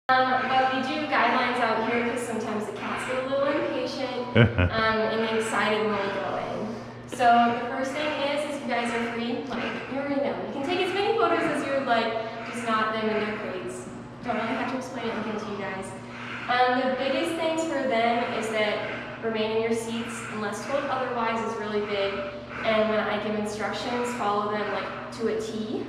But we do guidelines out here because sometimes the cats get a little impatient and excited when we go in. So the first thing is you guys are free, like you already know. You can take as many photos as you would like, just not them in their crates. Don't really have to explain anything to you guys. The biggest things for them is that remain in your seats unless told otherwise is really big. And when I give instructions, follow them like to a T,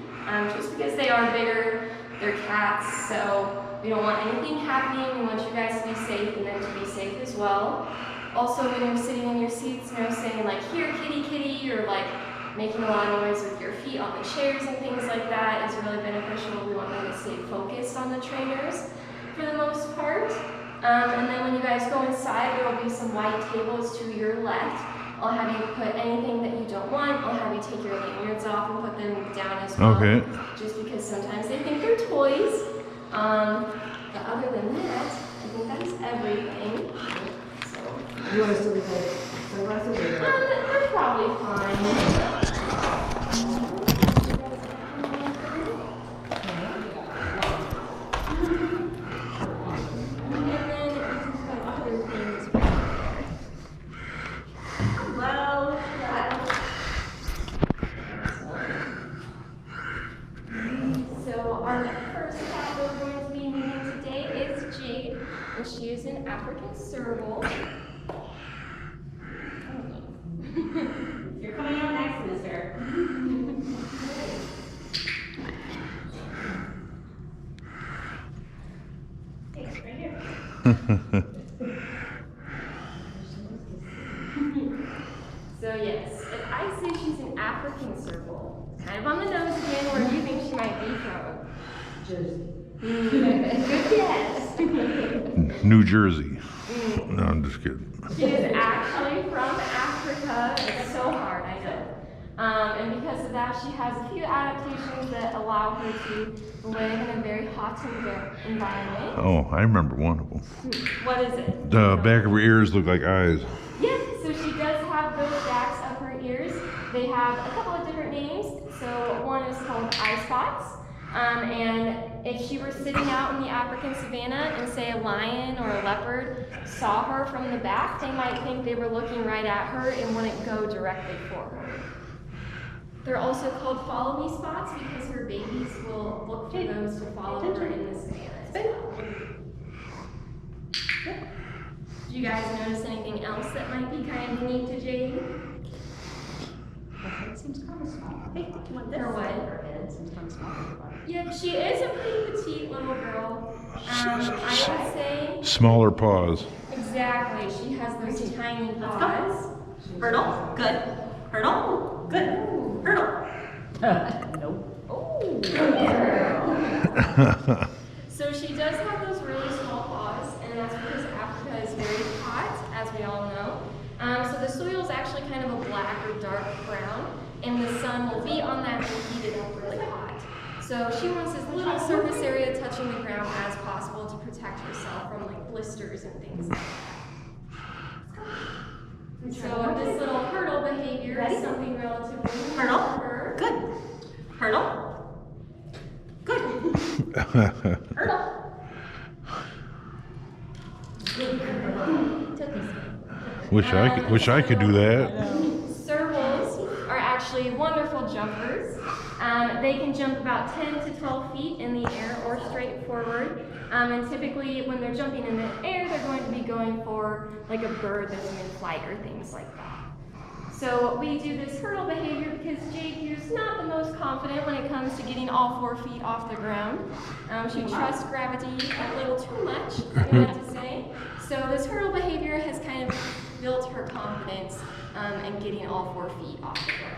just because they are bigger, they're cats, so we don't want anything happening. We want you guys to be safe and them to be safe as well. Also, when you're sitting in your seats, saying like, here, kitty, kitty, or like making a lot of noise with your feet on the chairs and things like that is really beneficial. We want them to stay focused on the trainers for the most part. And then when you guys go inside, there will be some white tables to your left. I'll have you put anything that you don't want. I'll have you take your lanyards off and put them down as well. Okay. Just because sometimes they think they're toys. But other than that, I think that is everything. So, you want us to leave the sunglasses? They're probably fine. And she is an African Serval. You're coming out next, mister. Thanks, right here. So yes, if I say she's an African Serval, kind of on the nose again, where do you think she might be from? Jersey. Good guess. New Jersey. No, I'm just kidding. She is actually from Africa. It's so hard, I know. And because of that, she has a few adaptations that allow her to live in a very hot environment. Oh, I remember one of them. What is it? The back of her ears look like eyes. Yes, so she does have those backs of her ears. They have a couple of different names. So one is called eye spots. And if she were sitting out in the African savannah and say a lion or a leopard saw her from the back, they might think they were looking right at her and wouldn't go directly for her. They're also called follow me spots because her babies will look for those to follow her in the savannah as well. Do you guys notice anything else that might be kind of unique to Jade? Her head seems kind of small. Hey, do you want this? Her what? Her head seems kind of small. Yeah, she is a pretty petite little girl. I would say. Smaller paws. Exactly. She has those tiny paws. Hurdle. Good. Hurdle. Good. Hurdle. Nope. Oh. So she does have those really small paws, and that's because Africa is very hot, as we all know. So the soil is actually kind of a black or dark brown, and the sun will be on that and heat it up really hot. So she wants as little surface area touching the ground as possible to protect herself from like blisters and things like that. So this little hurdle behavior is something relatively new for her. Good. Hurdle. Good. Hurdle. Wish I could do that. Servals are actually wonderful jumpers. They can jump about 10 to 12 feet in the air or straight forward. And typically when they're jumping in the air, they're going to be going for like a bird that's in flight or things like that. So we do this hurdle behavior because Jade here's not the most confident when it comes to getting all 4 feet off the ground. She trusts gravity a little too much, I like to say. So this hurdle behavior has kind of built her confidence in getting all 4 feet off the ground.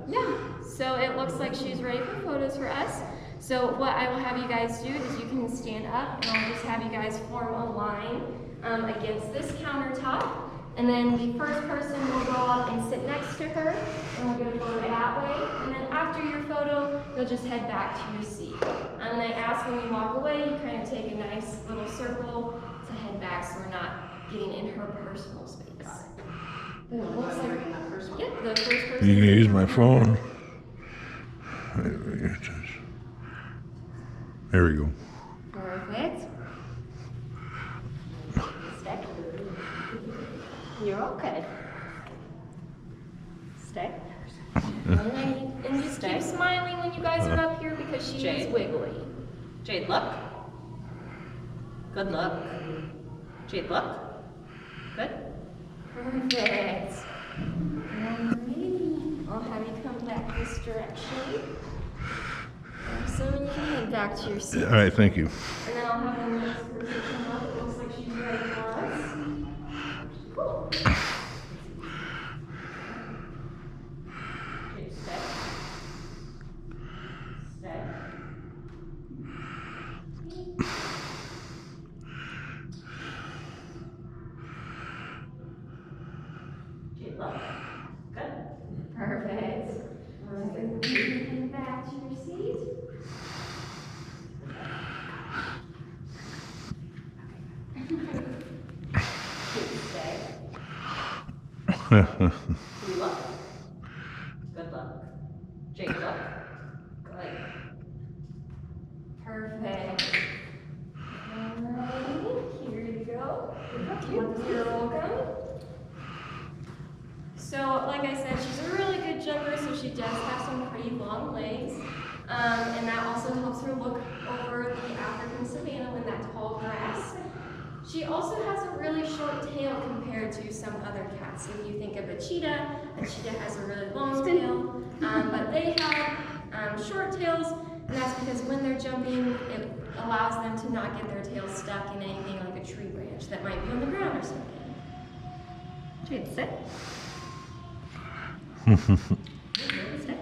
Yeah, so it looks like she's ready for photos for us. So what I will have you guys do is you can stand up and I'll just have you guys form a line against this countertop. And then the first person will go up and sit next to her and we'll get a photo that way. And then after your photo, you'll just head back to your seat. And I ask when you walk away, you kind of take a nice little circle to head back so we're not getting in her personal space. But it looks like, yeah, the first person. You can use my phone. There we go. Perfect. Stay. You're all good. Stay. Alright, and just keep smiling when you guys are up here because she is Jade. wiggly. Jade, look. Good look. Jade, look. Good. Perfect. Alrighty. I'll have you come back this direction. So you can head back to your seat. All right, thank you. And then I'll have the next person come up. It looks like she's ready for us. Cool. Jade, stay. Stay. Jade, look. Good. Perfect. Alright, you can head back to your seat. Jade, stay. You look. Good luck. Jade, look. Good. Perfect. Alright, here you go. You're welcome. So, like I said, she's a really good jumper, so she does have some pretty long legs. And that also helps her look over the African savanna in that tall grass. She also has a really short tail compared to some other cats. If you think of a cheetah has a really long tail, but they have short tails, and that's because when they're jumping, it allows them to not get their tails stuck in anything like a tree branch that might be on the ground or something. Jade, sit. Stay.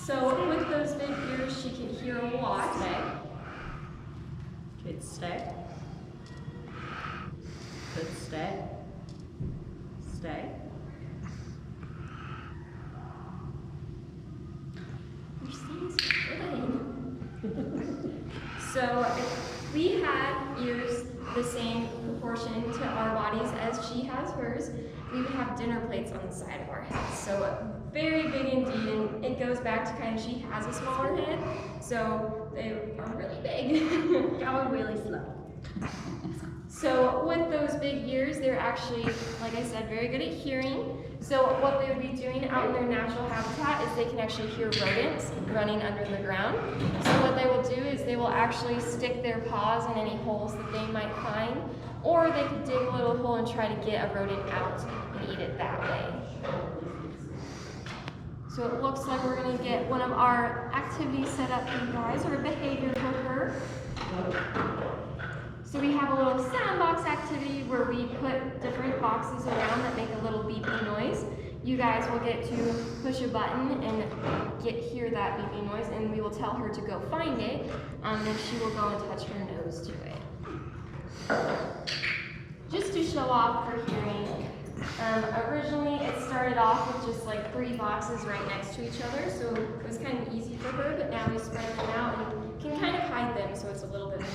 So with those big ears, she can hear a lot. Stay. Jade, stay. Good, stay. Stay. Your seat's good. So if we had ears the same proportion to our bodies as she has hers, we would have dinner plates on the side of our heads. So very big indeed, and it goes back to kind of she has a smaller head, so they are really big. Go really slow. So with those big ears, they're actually, like I said, very good at hearing. So what they would be doing out in their natural habitat is they can actually hear rodents running under the ground. So what they will do is they will actually stick their paws in any holes that they might find, or they could dig a little hole and try to get a rodent out and eat it that way. So it looks like we're gonna get one of our activities set up for you guys, or a behavior for her. So we have a little sound box activity where we put different boxes around that make a little beeping noise. You guys will get to push a button and hear that beeping noise, and we will tell her to go find it, and she will go and touch her nose to it. Just to show off her hearing. Originally it started off with just like 3 boxes right next to each other, so it was kind of easy for her, but now we spread them out and can kind of hide them, so it's a little bit more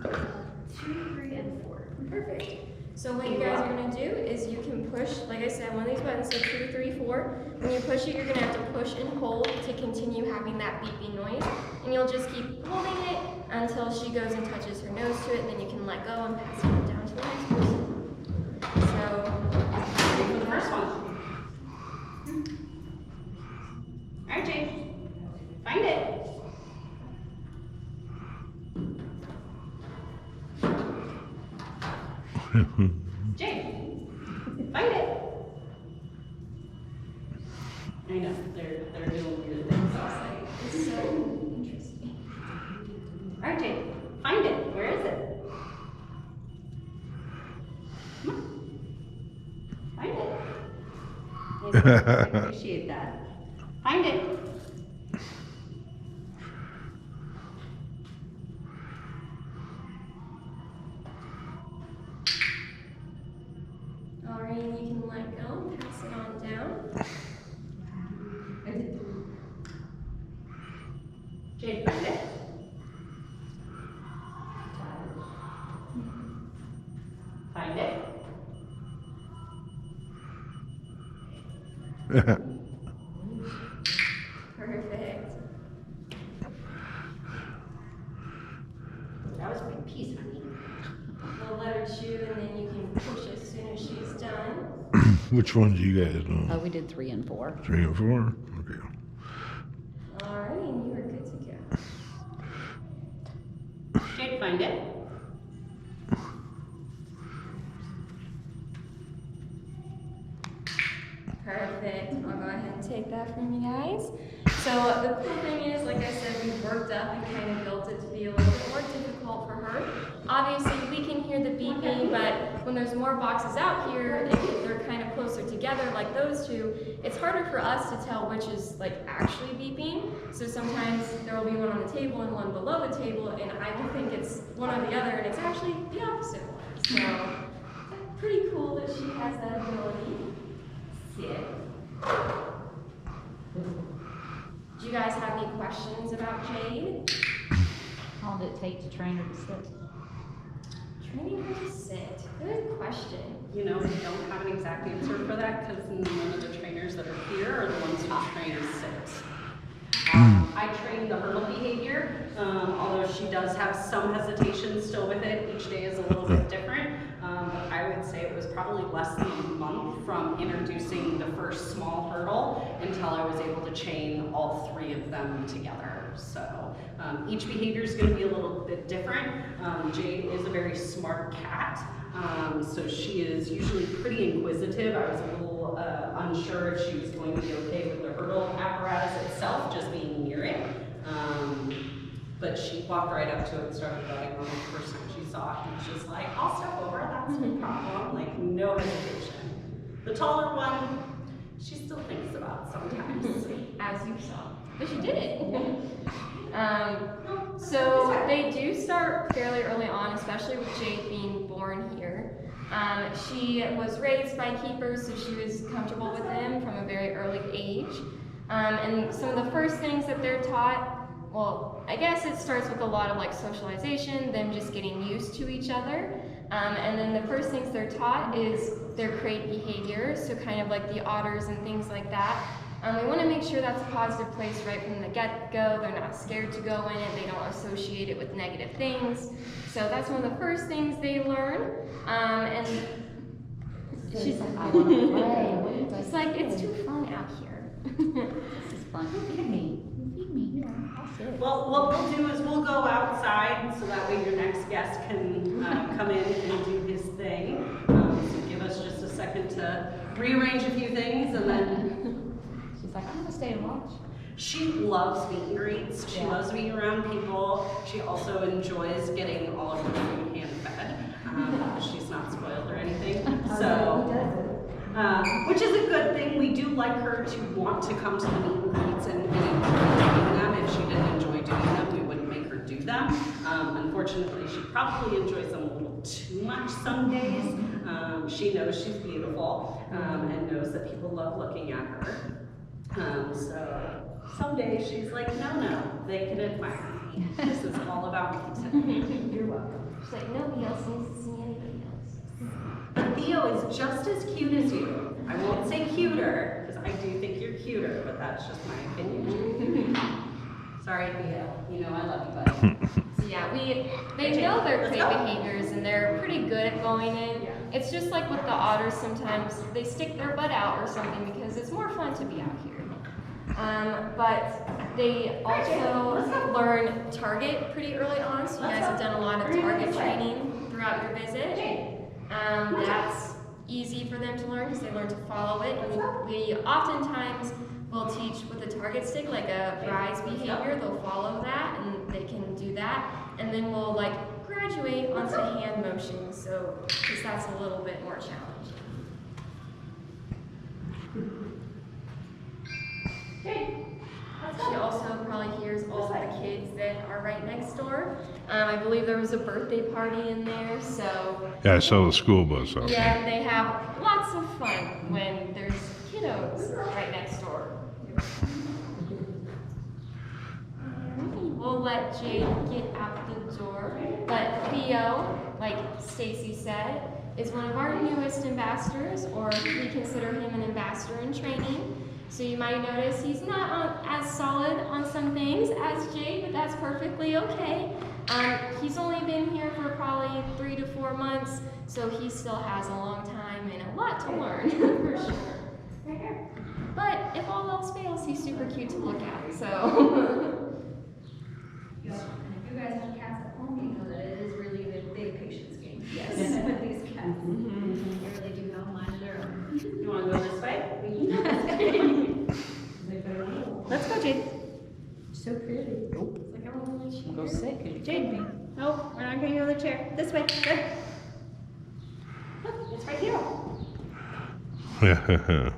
challenging. 2, 3, and 4. Perfect. So what you guys are going to do is you can push, like I said, one of these buttons, so 2, 3, 4. When you push it, you're going to have to push and hold to continue having that beeping noise. And you'll just keep holding it until she goes and touches her nose to it, and then you can let go and pass it down to the next person. So, Ready for the first one. All right, Jade. Find it. Jade, find it. I know, they're doing weird things. it's so interesting. All right, Jade, find it. Where is it? Come on. Find it. I appreciate that. Find it. Alright, you can let go, pass it on down. Jade, find it. Find it. Perfect. Which ones you guys know? We did 3 and 4. 3 and 4? Okay. Alrighty, and you are good to go. Jade, find it. Perfect. I'll go ahead and take that from you guys. So the cool thing is, like I said, we worked up and kind of built it to be a little bit more difficult for her. Obviously, we can hear the beeping, but when there's more boxes out here, if they're kind of closer together like those two, it's harder for us to tell which is like actually beeping. So sometimes there will be one on the table and one below the table, and I will think it's one or the other, and it's actually the opposite one. So pretty cool that she has that ability. Sit. Do you guys have any questions about Jade? How long did it take to train her to sit? Training her to sit. Good question. You know, we don't have an exact answer for that because none of the trainers that are here are the ones who train sit. I train the hurdle behavior, although she does have some hesitation still with it. Each day is a little bit different. But I would say it was probably less than a month from introducing the first small hurdle until I was able to chain all 3 of them together. So each behavior is going to be a little bit different. Jade is a very smart cat, so she is usually pretty inquisitive. I was a little unsure if she was going to be okay with the hurdle apparatus itself, just being near it. But she walked right up to it and started going on the first time she saw it, and was just like, I'll step over, that's no problem, like no hesitation. The taller one, she still thinks about sometimes. As you saw. But you did it. So they do start fairly early on, especially with Jade being born here. She was raised by keepers, so she was comfortable with them from a very early age. And some of the first things that they're taught, well, I guess it starts with a lot of like socialization, them just getting used to each other. And then the first things they're taught is their crate behavior, so kind of like the otters and things like that. We want to make sure that's a positive place right from the get-go. They're not scared to go in it. They don't associate it with negative things. So that's one of the first things they learn. And she's like, I want to play. It's like, it's too fun out here. This is fun. Feed me. Feed me. Here, I'll sit. Well, what we'll do is we'll go outside so that way your next guest can come in and do his thing. So give us just a second to rearrange a few things and then... She's like, I'm going to stay and watch. She loves meet and greets. She loves being around people. She also enjoys getting all of her food hand-fed. She's not spoiled or anything. So, which is a good thing. We do like her to want to come to the meet and greets and enjoy doing them. If she didn't enjoy doing them, we wouldn't make her do them. Unfortunately, she probably enjoys them a little too much some days. She knows she's beautiful and knows that people love looking at her. So some days she's like, no, they can admire me. This is all about me today. You're welcome. She's like, nobody else needs to see anybody else. But Theo is just as cute as you. I won't say cuter, because I do think you're cuter, but that's just my opinion. Sorry, Theo. You know I love you, buddy. So yeah, they know their crate behaviors and they're pretty good at going in. It's just like with the otters, sometimes they stick their butt out or something because it's more fun to be out here. But they also learn target pretty early on, so you guys have done a lot of target training throughout your visit. That's easy for them to learn because they learn to follow it. And we oftentimes will teach with a target stick, like a rise behavior. They'll follow that and they can do that. And then we'll like graduate onto hand motions, so because that's a little bit more challenging. She also probably hears all the kids that are right next door. I believe there was a birthday party in there, so Yeah, I saw the school bus out there. yeah, they have lots of fun when there's kiddos right next door. We'll let Jade get out the door, but Theo, like Stacy said, is one of our newest ambassadors, or we consider him an ambassador in training. So you might notice he's not as solid on some things as Jade, but that's perfectly okay. He's only been here for probably 3 to 4 months, So he still has a long time and a lot to learn, for sure. Right here. But if all else fails, he's super cute to look at, so. And if you guys have cats at home, you know that it is really a big patience game. Yes. With these cats. They really do not mind their own. You wanna go this way? Let's go, Jade. So pretty. It's like a little cheater. Go sit, cause you Jade. No, we're not gonna go to the chair. This way, good. Look, it's right here.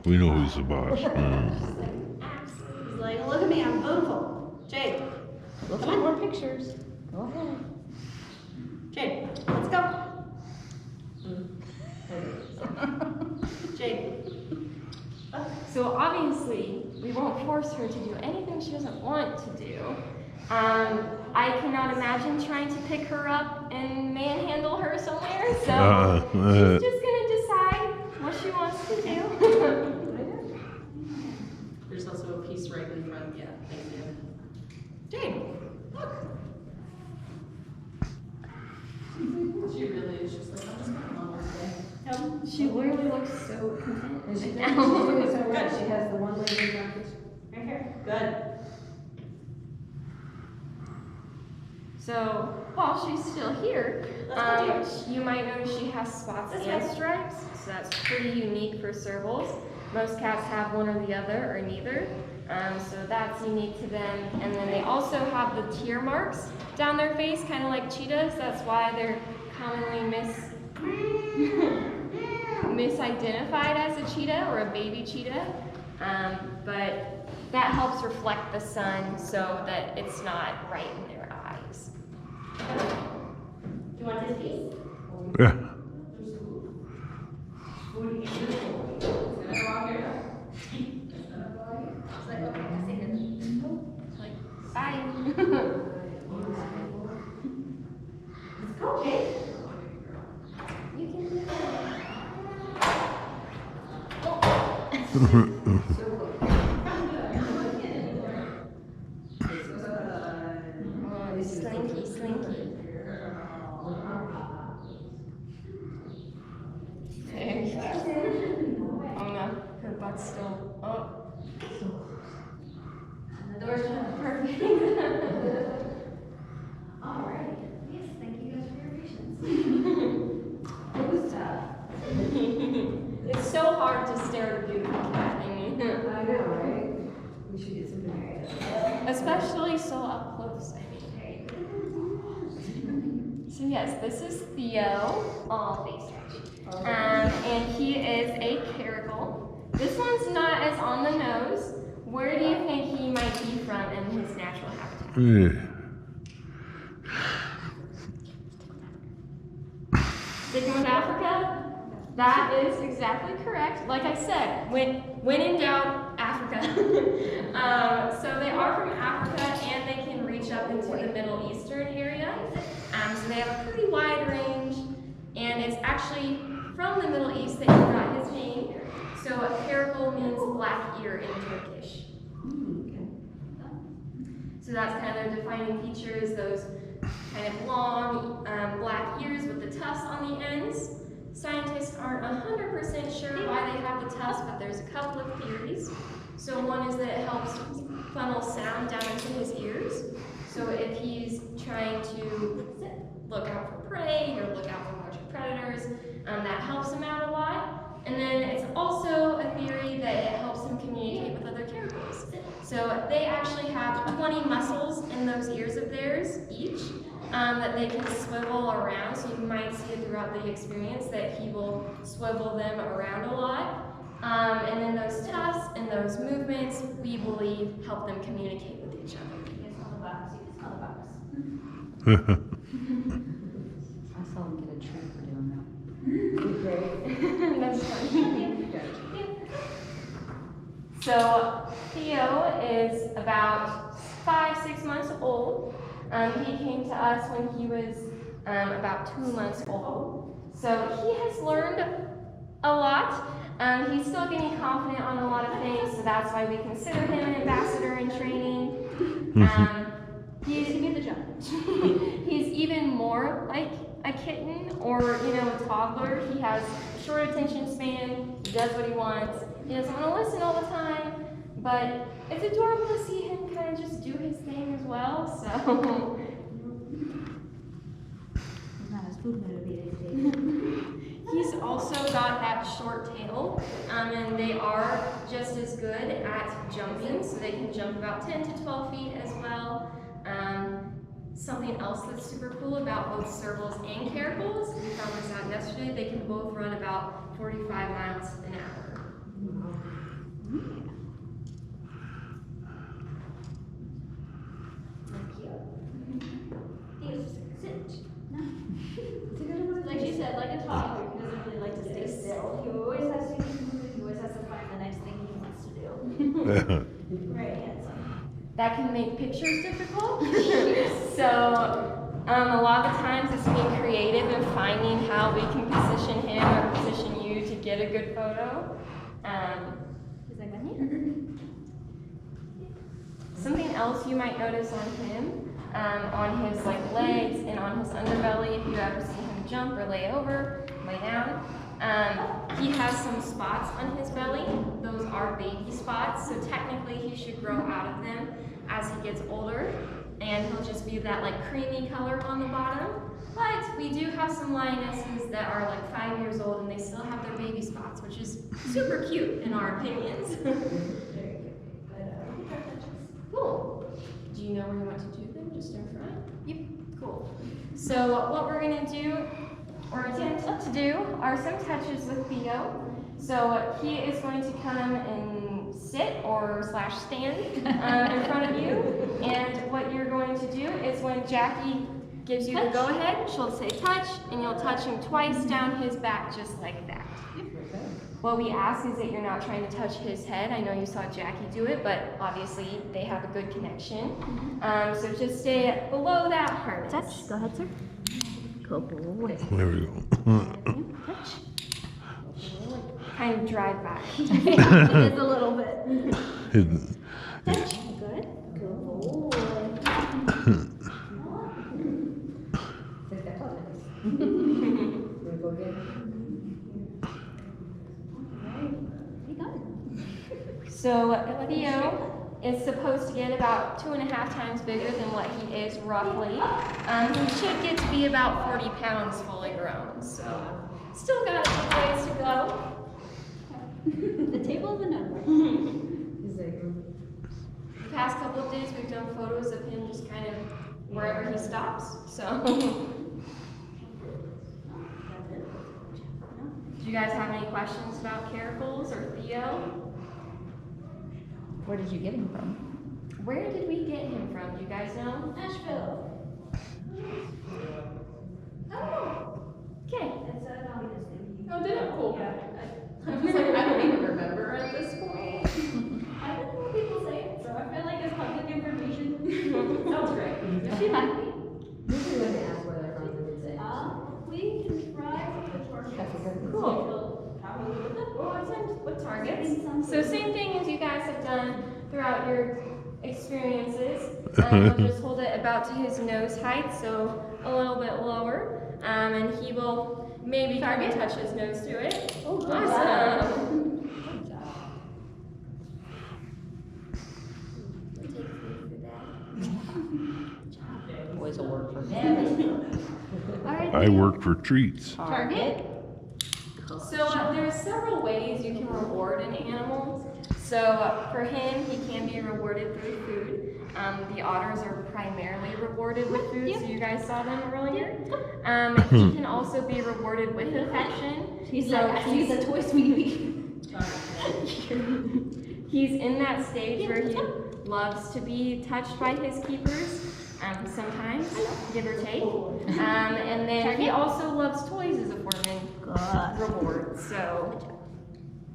We know who's the boss. He's like, look at me, I'm beautiful. Jade, Look come at on. more pictures. Go ahead. Jade, let's go. Jade. So obviously, we won't force her to do anything she doesn't want to do. I cannot imagine trying to pick her up and manhandle her somewhere, so she's just gonna decide what she wants to do. There's also a piece right in front, yeah, thank you. Jade, look. She really is just like, I'm just gonna mom today. She literally looks so content And she's right doing now. so right. She has the one leg in front. Right here. Good. So while she's still here, you might notice she has spots This and way. stripes, so that's pretty unique for servals. Most cats have one or the other, or neither. So that's unique to them. And then they also have the tear marks down their face, kind of like cheetahs. That's why they're commonly misidentified as a cheetah or a baby cheetah. But that helps reflect the sun so that it's not right in their eyes. You want this piece? It's like, okay, I see it. Like, bye. Let's go, Jade. You can do that. Oh, slinky, slinky. There you go. Oh no, her butt's still. Oh. And the door's shut. Perfect. All right. Yes, thank you guys for your patience. It was tough. It's so hard to stare at a beautiful cat. I mean, I know, right? We should get some bananas. especially so up close. I mean. So yes, this is Theo. Oh, face stretch. And he is a caracal. This one's not as on the nose. Where do you think he might be from in his natural habitat? Sticking with Africa? That is exactly correct. Like I said, when in doubt, Africa. So they are from Africa and they can reach up into the Middle Eastern area. So they have a pretty wide range, and it's actually from the Middle East that he got his name. So caracal means black ear in Turkish. So that's kind of their defining features, those kind of long black ears with the tufts on the ends. Scientists aren't 100% sure why they have the tufts, but there's a couple of theories. So one is that it helps funnel sound down into his ears. So if he's trying to look out for prey or look out for larger predators, that helps him out a lot. And then it's also a theory that it helps him communicate with other caracals. So they actually have 20 muscles in those ears of theirs each that they can swivel around. So you might see it throughout the experience that he will swivel them around a lot. And then those tufts and those movements, we believe, help them communicate with each other. You can smell the box. You can smell the box. I saw him get a treat for doing that. Great. That's funny. So Theo is about 5-6 months old. He came to us when he was about 2 months old. So he has learned a lot. He's still getting confident on a lot of things, so that's why we consider him an ambassador in training. He did the job. He's even more like a kitten or, a toddler short attention span. He does what he wants. He doesn't want to listen all the time, but it's adorable to see him kind of just do his thing as well. So He's not as food motivated today. he's also got that short tail, and they are just as good at jumping, so they can jump about 10 to 12 feet as well. Something else that's super cool about both servals and caracals, we found this out yesterday, they can both run about 45 miles an hour. Like she said, like a toddler, he doesn't really like to stay still. He always has to move, he always has to find the next thing he wants to do. Very handsome. That can make pictures difficult. So a lot of the times it's being creative and finding how we can position him or position you to get a good photo. He's like, "I'm here." Something else you might notice on him, on his legs and on his underbelly, if you ever see him jump or lay over, lay down, he has some spots on his belly. Those are baby spots, so technically he should grow out of them as he gets older, and he'll just be that creamy color on the bottom. But we do have some lionesses that are 5 years old and they still have their baby spots, which is super cute in our opinions. Cool. Do you know where you want to do them? Just in front? Yep. Cool. So what we're going to do, or attempt to do, are some touches with Theo. So he is going to come and sit or / stand in front of you. And what you're going to do is when Jackie gives you the go-ahead, she'll say touch, and you'll touch him twice down his back just like that. What we ask is that you're not trying to touch his head. I know you saw Jackie do it, but obviously they have a good connection. So just stay below that harness. Touch. Go ahead, sir. Cool. There we go. Touch. Kind of drive by. It is a little bit. Touch. Good. Cool. So Theo is supposed to get about 2.5 times bigger than what he is roughly. He should get to be about 40 pounds fully grown. So still got a ways to go. The table of the number. The past couple of days we've done photos of him just kind of wherever he stops. So do you guys have any questions about Caracals or Theo? Where did you get him from? Where did we get him from? Do you guys know? Nashville. Oh, okay. It's not his name. Oh, did it? Cool. Yeah. I was like, I don't even remember at this point. I don't know what people say, so I feel like it's public information. Sounds great. She might be. Usually when they ask where they're from, they would say. We can try the target. Cool. Probably with them. Well, what targets? So same thing as you guys have done throughout your experiences. You'll just hold it about to his nose height, so a little bit lower, and he will maybe come and touch his nose to it. Oh, good Awesome. Boys will work for me. I work for treats. Target. So there's several ways you can reward an animal. So for him, he can be rewarded through food. The otters are primarily rewarded with food, so you guys saw them earlier. He can also be rewarded with affection. He's So like, I see the toy sweetie. He's in that stage where he loves to be touched by his keepers, sometimes, give or take. And then he also loves toys as a form of reward. So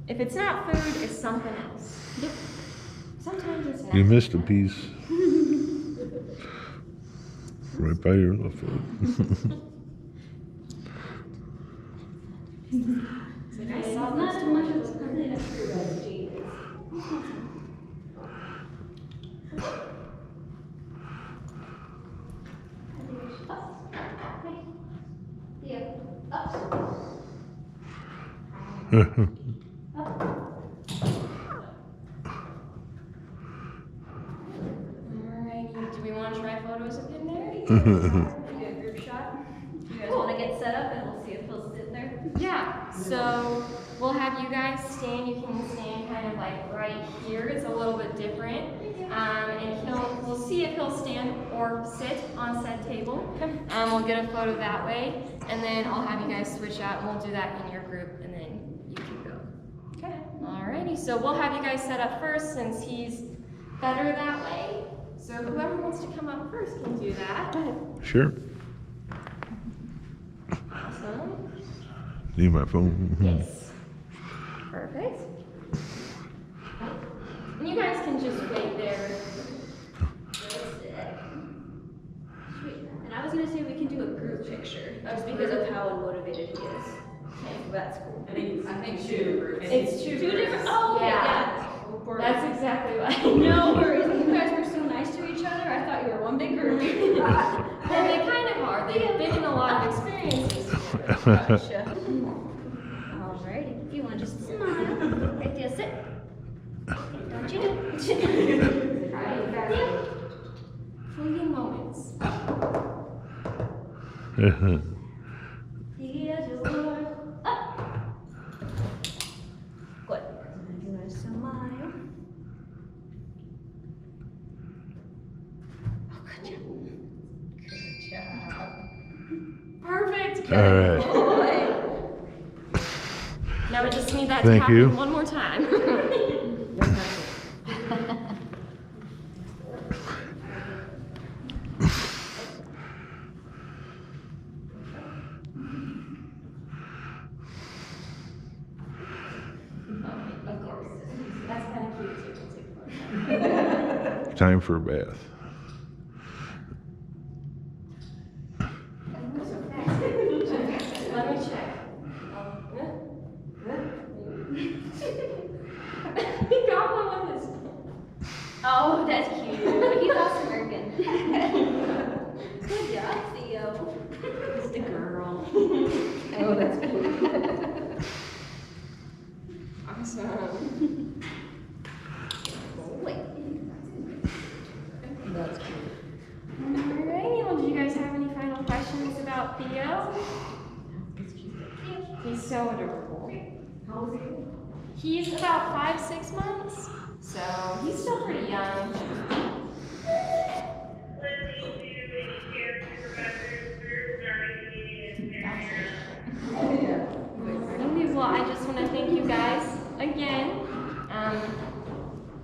if it's not food, it's something else. Sometimes it's not. You missed a piece. Right by your little foot. So I It's saw not those as much toys. as a complete as true as Jade is. Up. Yeah. Up. Alrighty, do we want to try photos of him there? We do a group shot. You guys want to get set up and we'll see if he'll sit there. Yeah, so we'll have you guys stand. You can stand kind of like right here. It's a little bit different. And we'll see if he'll stand or sit on said table. We'll get a photo that way. And then I'll have you guys switch out and we'll do that in your group and then you can go. Okay. Alrighty, so we'll have you guys set up first since he's better that way. So whoever wants to come up first can do that. Sure. Awesome. Need my phone. Yes. Perfect. And you guys can just wait there. Sweet. And I was gonna say we can do a group picture, just because of how motivated he is. Okay, that's cool. I think two. It's two different. Oh, okay, yeah. That's exactly why. No worries. You guys were so nice to each other. I thought you were one big group. Well, they kind of are. They've been in a lot of experiences. Gotcha. Alrighty. If you want to just smile, right there, sit. Don't you do it? Yeah. Fleeting moments. Yeah, just up. Good. You want to smile. Oh, good job. Good job. Perfect. All right. Boy. Now we just need that Thank to happen you. one more time. Of course. That's kind of cute too. Time for a bath. Let me check. He got one with his. Oh, that's cute. He's also American. Good job, Theo. It's the girl. Oh, that's cool. Awesome. Wait. That's cool. Alrighty, well, do you guys have any final questions about Theo? He's so adorable. How old is he? He's about 5-6 months, so he's still pretty young. Well, I just want to thank you guys again.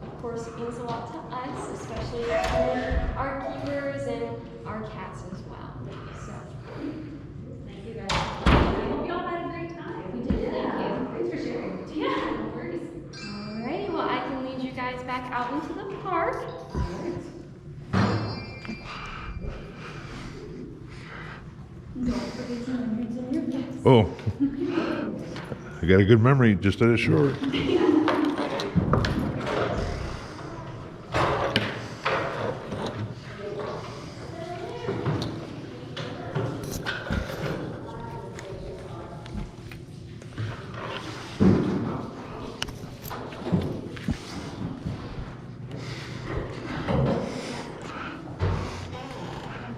Of course, it means a lot to us, especially our keepers and our cats as well. So, Thank you guys. I hope y'all had a great time. We did, thank you. Thanks for sharing. Yeah, no worries. alrighty, well, I can lead you guys back out into the park. Oh, I got a good memory, just that it's short.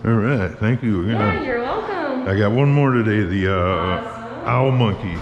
All right, thank you again. Yeah, you're welcome. I got one more today, the Awesome. owl monkey.